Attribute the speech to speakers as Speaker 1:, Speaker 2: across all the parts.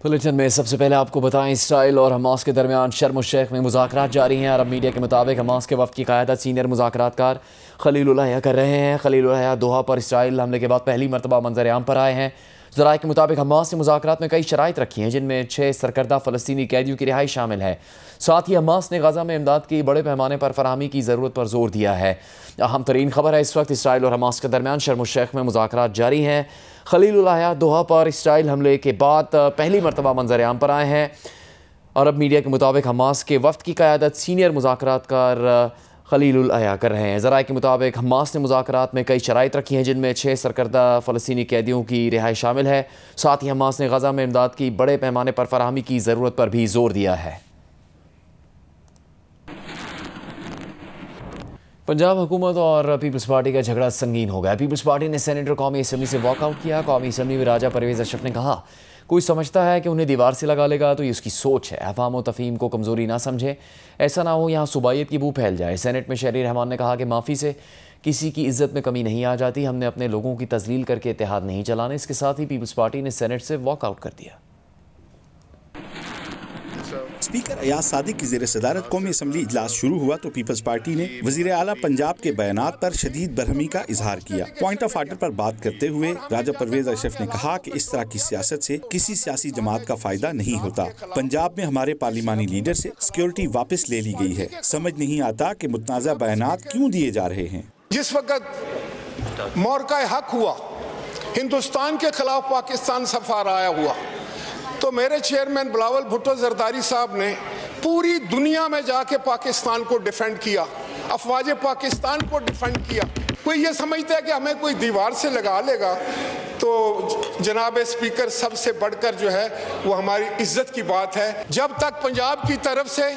Speaker 1: Bulletin में सबसे पहले आपको बताएं, इसराइल और हमास के दरमियान शर्म शेख में मुज़ाकरात जारी हैं। अरब मीडिया के मुताबिक हमास के वफ़द की क़यादत सीनियर मुज़ाकरातकार खलीलुल हया कर रहे हैं। खलीलुल हया दोहा पर इसराइल हमले के बाद पहली मरतबा मंजर आम पर आए हैं। ज़राए के मुताबिक हमास ने मुज़ाकरात में कई शराइत रखी हैं, जिनमें 6 सरकर्दा फ़लस्तीनी कैदियों की रिहाई शामिल है। साथ ही हमास ने गज़ा में इमदाद की बड़े पैमाने पर फराहमी की ज़रूरत पर जोर दिया है। अहम तरीन खबर है, इस वक्त इसराइल और हमास के दरमियान शर्म शेख में मुज़ाकरात जारी हैं। खलीलुल हया दोहा पर इसराइल हमले के बाद पहली मरतबा मंजर आम पर आए हैं। अरब मीडिया के मुताबिक हमास के वफ़द की क़यादत सीनियर मुज़ाकरातकार खलीलुल हया कर रहे हैं। ज़राए के मुताबिक हमास ने मुज़ाकरात में कई शराइत रखी हैं, जिनमें 6 सरकर्दा फ़लस्तीनी कैदियों की रिहाई शामिल है। साथ ही हमास ने गज़ा में इमदाद की बड़े पैमाने पर फराहमी की ज़रूरत पर भी जोर दिया है। पंजाब हुकूमत और पीपल्स पार्टी का झगड़ा संगीन हो गया। पीपल्स पार्टी ने सेनेटर कौमी असम्बली से वॉकआउट किया। कौमी असम्बली में राजा परवेज़ अशरफ ने कहा, कोई समझता है कि उन्हें दीवार से लगा लेगा तो ये उसकी सोच है। अवाम और तफहीम को कमज़ोरी ना समझे, ऐसा ना हो यहाँ सूबाइयत की बू फैल जाए। सेनेट में शहरी रहमान ने कहा कि माफ़ी से किसी की इज्जत में कमी नहीं आ जाती। हमने अपने लोगों की तजलील करके इत्तेहाद नहीं चलाने। इसके साथ ही पीपल्स पार्टी ने सेनेट से वॉकआउट कर दिया।
Speaker 2: स्पीकर अयाज सादिक की ज़ेर सदारत कौमी असम्बली इजलास शुरू हुआ तो पीपल्स पार्टी ने वज़ीर आला पंजाब के बयानात पर शदीद बरहमी का इजहार किया। पॉइंट ऑफ आर्डर पर बात करते हुए राजा परवेज़ अशरफ ने कहा कि इस तरह की सियासत से किसी सियासी जमात का फायदा नहीं होता। पंजाब में हमारे पार्लिमानी लीडर से सिक्योरिटी वापस ले ली गई है। समझ नहीं आता कि मुतनाज़ा बयानात क्यों दिए जा रहे हैं।
Speaker 3: जिस वक्त मौक़ा हक हुआ, हिंदुस्तान के खिलाफ पाकिस्तान सफार आया हुआ, तो मेरे चेयरमैन बिलावल भुट्टो जरदारी साहब ने पूरी दुनिया में जाके पाकिस्तान को डिफेंड किया, अफवाज पाकिस्तान को डिफेंड किया। कोई ये समझता है कि हमें कोई दीवार से लगा लेगा, तो जनाब स्पीकर सबसे बढ़कर जो है वो हमारी इज्जत की बात है। जब तक पंजाब की तरफ से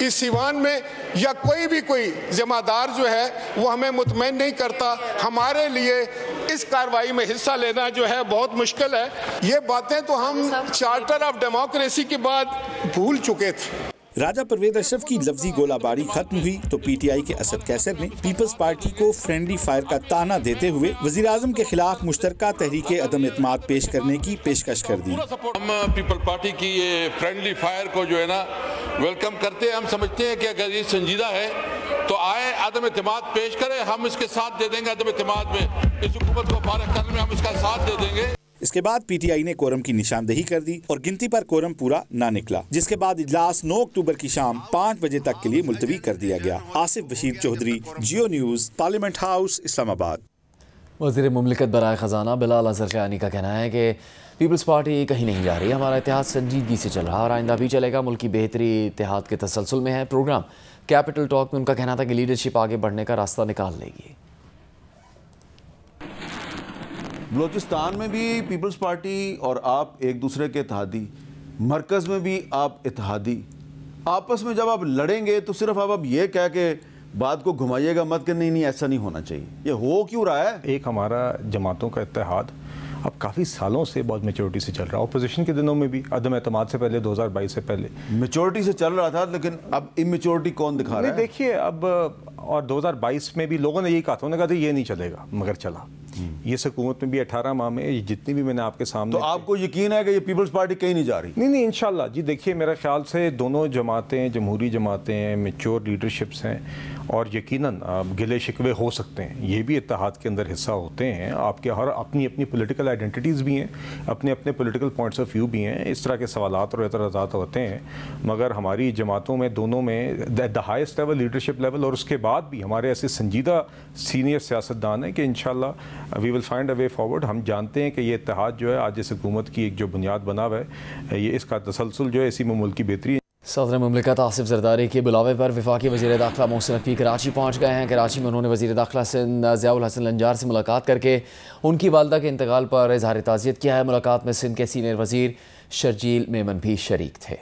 Speaker 3: इस ईवान में या कोई जमादार जो है वो हमें मुतमईन नहीं करता, हमारे लिए इस कार्रवाई में हिस्सा लेना जो है बहुत मुश्किल है। ये बातें तो हम चार्टर ऑफ डेमोक्रेसी के बाद भूल चुके थे।
Speaker 2: राजा परवेज़ अशरफ की लफ्जी गोलाबारी खत्म हुई तो पीटीआई के असद कैसर ने पीपल्स पार्टी को फ्रेंडली फायर का ताना देते हुए वज़ीर आज़म के खिलाफ मुश्तरका तहरीके अदम एतमाद पेश करने की पेशकश कर दी।
Speaker 4: हम पीपल्स पार्टी की ये फ्रेंडली फायर को जो है ना वेलकम करते हैं। हम समझते हैं कि अगर ये संजीदा है तो आए, अदम एतमाद पेश करें, हम इसके साथ दे देंगे। अदम एतमाद में इस हुकूमत को फारिग करने में हम इसका साथ दे देंगे।
Speaker 2: इसके बाद पीटीआई ने कोरम की निशानदेही कर दी और गिनती पर कोरम पूरा ना निकला, जिसके बाद इजलास 9 अक्टूबर की शाम 5 बजे तक के लिए मुलतवी कर दिया गया। आसिफ बशीर चौधरी, जियो न्यूज़, पार्लियामेंट हाउस, इस्लामाबाद।
Speaker 1: वज़ीर मुमलिकत बराए ख़जाना बिलाल अज़रकानी का कहना है कि पीपल्स पार्टी कहीं नहीं जा रही, हमारा इत्तेहाद संजीदगी से चल रहा और आइंदा भी चलेगा। मुल्क की बेहतरी इत्तेहाद के तसलसल में है। प्रोग्राम कैपिटल टॉक में उनका कहना था कि लीडरशिप आगे बढ़ने का रास्ता निकाल लेगी।
Speaker 5: बलूचिस्तान में भी पीपल्स पार्टी और आप एक दूसरे के इत्तेहादी, मरकज़ में भी आप इत्तेहादी, आपस में जब आप लड़ेंगे तो सिर्फ आप अब ये कह के बात को घुमाइएगा मत कि नहीं ऐसा नहीं होना चाहिए। ये हो क्यों रहा है?
Speaker 6: एक हमारा जमातों का इत्तेहाद अब काफ़ी सालों से बहुत मेच्योरिटी से चल रहा है। अपोजिशन के दिनों में भी अदम एतमाद से पहले 2022 से पहले
Speaker 5: मेच्योरिटी से चल रहा था, लेकिन अब इमेच्योरिटी कौन दिखा रहा है?
Speaker 6: देखिए अब, और 2022 में भी लोगों ने यही कहा था, उन्होंने कहा था ये नहीं चलेगा, मगर चला। ये हुकूमत में भी 18 माह में जितनी भी मैंने आपके सामने,
Speaker 5: तो आपको यकीन है कि ये पीपल्स पार्टी कहीं नहीं जा रही?
Speaker 6: नहीं इंशाल्लाह जी। देखिए मेरा ख्याल से दोनों जमातें जमहूरी जमातें हैं, मेच्योर लीडरशिप्स हैं और यकीनन गिले शिकवे हो सकते हैं, ये भी इत्तेहाद के अंदर हिस्सा होते हैं। आपके हर अपनी अपनी पॉलिटिकल आइडेंटिटीज़ भी हैं, अपने अपने पॉलिटिकल पॉइंट्स ऑफ व्यू भी हैं, इस तरह के सवालात और एतराज़ात होते हैं। मगर हमारी जमातों में दोनों में the highest level leadership level और उसके बाद भी हमारे ऐसे संजीदा सीनियर सियासतदान हैं कि इंशाल्लाह we will find a way forward. हम जानते हैं कि ये इत्तेहाद जो है आज इस हुकूमत की एक जो बुनियाद बना हुआ है, ये इसका तसलसल जो है इसी में मुल्क की बेहतरी है।
Speaker 1: सदर मुमलिकत आसिफ जरदारी के बुलावे पर वफाकी वज़ीर दाखिला मोहसिन नकवी कराची पहुँच गए हैं। कराची में उन्होंने वज़ीर दाखिला सिंध ज़ियाउल हसन लंजार से मुलाकात करके उनकी वालदा के इंतकाल पर इजहार ताज़ियत किया है। मुलाकात में सिंध के सीनियर वज़ीर शर्जील मेमन भी शरीक थे।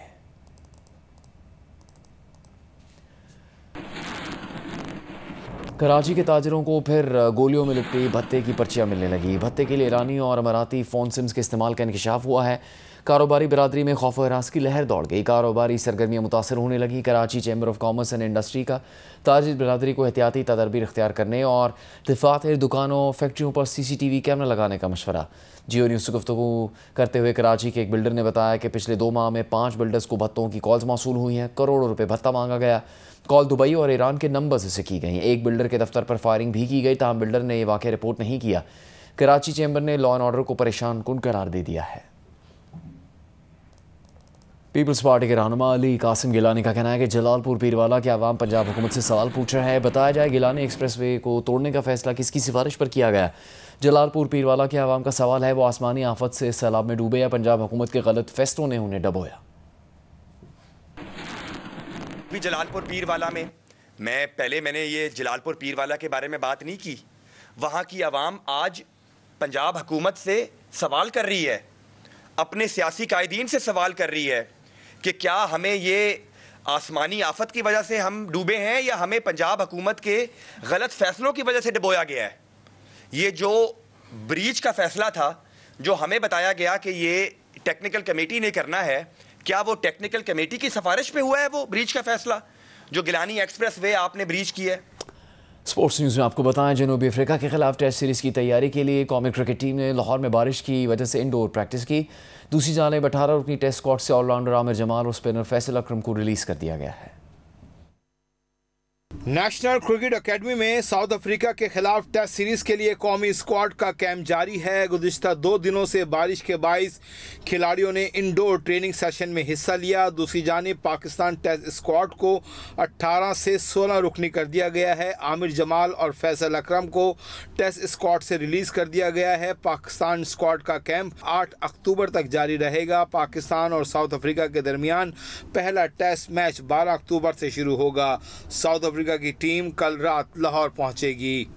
Speaker 1: कराची के ताजरों को फिर गोलियों में लिपटी भत्ते की पर्चियाँ मिलने लगी। भत्ते के लिए ईरानी और अमाराती फ़ोन सिम्स के इस्तेमाल का इंकशाफ हुआ है। कारोबारी बिरादरी में खौफ व हरास की लहर दौड़ गई। कारोबारी सरगर्मियाँ मुतासर होने लगी। Karachi chamber of commerce and industry का ताजिर बिरादरी को एहतियाती तदबीर इख्तियार करने और दफातर, दुकानों, फैक्ट्रियों पर CCTV कैमरा लगाने का मशवरा। जियो न्यूज़ से गुफ्तगू करते हुए कराची के एक बिल्डर ने बताया कि पिछले 2 माह में 5 बिल्डर्स को भत्तों की कॉल्स मौसूल हुई हैं। करोड़ों रुपये भत्ता मांगा गया। कॉल दुबई और ईरान के नंबर से की गई। एक बिल्डर के दफ्तर पर फायरिंग भी की गई, ताहम बिल्डर ने यह वाक़या रिपोर्ट नहीं किया। कराची चैम्बर ने लॉ एंड ऑर्डर को परेशान कुन करार दे दिया है। पीपल्स पार्टी के रहनुमा अली कासिम गिलानी का कहना है कि जलालपुर पीरवाला के अवाम पंजाब हुकूमत से सवाल पूछ रहे हैं। बताया जाए गिलानी एक्सप्रेसवे को तोड़ने का फैसला किसकी सिफारिश पर किया गया। जलालपुर पीरवाला के अवाम का सवाल है वो आसमानी आफत से सैलाब में डूबे या पंजाब हुकूमत के गलत फैसलों ने उन्हें डबोया।
Speaker 7: जलालपुर पीरवाला में मैंने ये जलालपुर पीरवाला के बारे में बात नहीं की। वहाँ की आवाम आज पंजाब हुकूमत से सवाल कर रही है, अपने सियासी कायदीन से सवाल कर रही है कि क्या हमें ये आसमानी आफत की वजह से हम डूबे हैं या हमें पंजाब हुकूमत के गलत फैसलों की वजह से डुबोया गया है। ये जो ब्रीच का फैसला था, जो हमें बताया गया कि ये टेक्निकल कमेटी ने करना है, क्या वो टेक्निकल कमेटी की सिफारिश पे हुआ है वो ब्रीच का फैसला जो गिलानी एक्सप्रेस वे आपने ब्रीच की है।
Speaker 1: स्पोर्ट्स न्यूज़ में आपको बताएं, जनूबी अफ्रीका के खिलाफ टेस्ट सीरीज़ की तैयारी के लिए कौमी क्रिकेट टीम ने लाहौर में बारिश की वजह से इंडोर प्रैक्टिस की। दूसरी जानिब 18 रुकनी टेस्ट स्क्वाड से ऑलराउंडर आमिर जमाल और स्पिनर फैसल अकरम को रिलीज़ कर दिया गया है।
Speaker 8: नेशनल क्रिकेट एकेडमी में साउथ अफ्रीका के खिलाफ टेस्ट सीरीज के लिए कौमी स्क्वाड का कैंप जारी है। गुज़िश्ता 2 दिनों से बारिश के बाइस खिलाड़ियों ने इंडोर ट्रेनिंग सेशन में हिस्सा लिया। दूसरी जानिब पाकिस्तान टेस्ट स्क्वाड को 18 से 16 रुकनी कर दिया गया है। आमिर जमाल और फैसल अकरम को टेस्ट स्क्वाड से रिलीज़ कर दिया गया है। पाकिस्तान स्क्वाड का कैंप 8 अक्टूबर तक जारी रहेगा। पाकिस्तान और साउथ अफ्रीका के दरमियान पहला टेस्ट मैच 12 अक्टूबर से शुरू होगा। साउथ अफ्रीका की टीम कल रात लाहौर पहुंचेगी।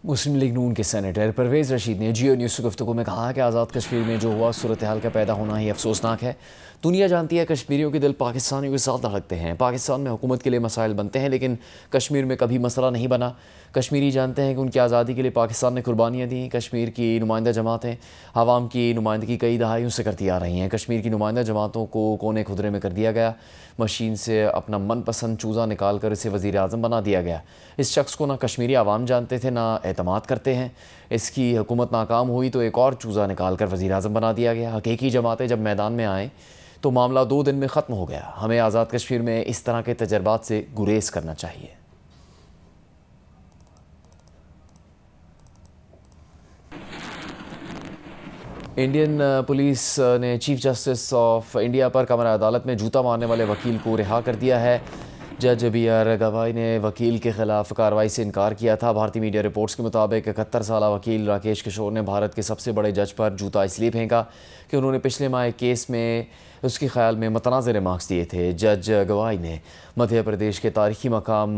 Speaker 1: मुस्लिम लीग नून के सेनेटर परवेज़ रशीद ने जियो न्यूज़ से गुफ्तगू में कहा कि आज़ाद कश्मीर में जो हुआ सूरत हाल का पैदा होना ही अफसोसनाक है। दुनिया जानती है कश्मीरियों के दिल पाकिस्तानियों के साथ धड़कते हैं। पाकिस्तान में हुकूमत के लिए मसाइल बनते हैं लेकिन कश्मीर में कभी मसला नहीं बना। कश्मीरी जानते हैं कि उनकी आज़ादी के लिए पाकिस्तान ने कुर्बानियाँ दी। कश्मीर की नुमाइंदा जमातें आवाम की नुमाइंदगी कई दहाइयों से करती आ रही हैं। कश्मीर की नुमाइंदा जमातों को कोने खुदरे में कर दिया गया। मशीन से अपना मनपसंद चूज़ा निकाल कर इसे वज़ीर आज़म बना दिया गया। इस शख्स को ना कश्मीरी आवाम जानते थे ना एतमाद करते हैं। इसकी हुकूमत नाकाम हुई तो एक और चूज़ा निकाल कर वज़ीर आज़म बना दिया गया। हकीकी जमातें जब मैदान में आएँ तो मामला 2 दिन में ख़त्म हो गया। हमें आज़ाद कश्मीर में इस तरह के तजर्बात से गुरेज करना चाहिए। इंडियन पुलिस ने चीफ जस्टिस ऑफ इंडिया पर कमर अदालत में जूता मारने वाले वकील को रिहा कर दिया है। जज BR गवाई ने वकील के खिलाफ कार्रवाई से इनकार किया था। भारतीय मीडिया रिपोर्ट्स के मुताबिक 71 साला वकील राकेश किशोर ने भारत के सबसे बड़े जज पर जूता इसलिए फेंका कि उन्होंने पिछले माह एक केस में उसके ख्याल में मतनाज़ रिमार्क्स दिए थे। जज गवाई ने मध्य प्रदेश के तारीखी मकाम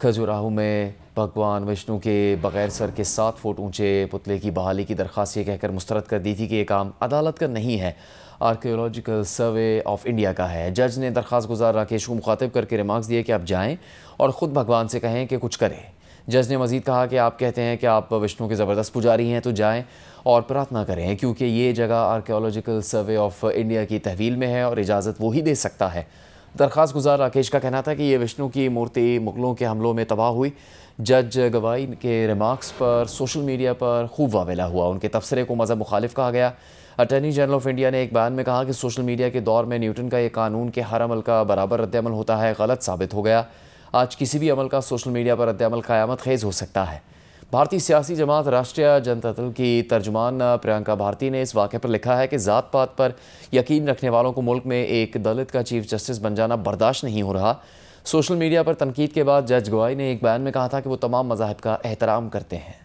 Speaker 1: खजुराहो में भगवान विष्णु के बग़ैर सर के 7 फुट ऊंचे पुतले की बहाली की दरख्वास्त ये कहकर मुस्तरद कर दी थी कि ये काम अदालत का नहीं है, आर्कियोलॉजिकल सर्वे ऑफ इंडिया का है। जज ने दरख्वास्त गुजार राकेश को मुखातिब करके रिमार्क्स दिए कि आप जाएं और ख़ुद भगवान से कहें कि कुछ करें। जज ने मज़ीद कहा कि आप कहते हैं कि आप विष्णु के ज़बरदस्त पुजारी हैं तो जाएं और प्रार्थना करें, क्योंकि ये जगह आर्कियोलॉजिकल सर्वे ऑफ इंडिया की तहवील में है और इजाज़त वही दे सकता है। दरख्वास्त गुजार राकेश का कहना था कि ये विष्णु की मूर्ति मुग़लों के हमलों में तबाह हुई। जज गवाई के रिमार्क्स पर सोशल मीडिया पर खूब वावेला हुआ। उनके तबसरे को मज़हब मुखालिफ कहा गया। अटॉर्नी जनरल ऑफ इंडिया ने एक बयान में कहा कि सोशल मीडिया के दौर में न्यूटन का ये कानून के हर अमल का बराबर रद्द-ए-अमल होता है गलत साबित हो गया। आज किसी भी अमल का सोशल मीडिया पर रद्द-ए-अमल क़यामत खेज़ हो सकता है। भारतीय सियासी जमात राष्ट्रीय जनता दल की तर्जुमान प्रियंका भारती ने इस वाक़े पर लिखा है कि ज़ात पात पर यकीन रखने वालों को मुल्क में एक दलित का चीफ जस्टिस बन जाना बर्दाश्त नहीं हो रहा। सोशल मीडिया पर तनकीद के बाद जज गवाई ने एक बयान में कहा था कि वो तमाम मज़ाहिब का एहतराम करते हैं।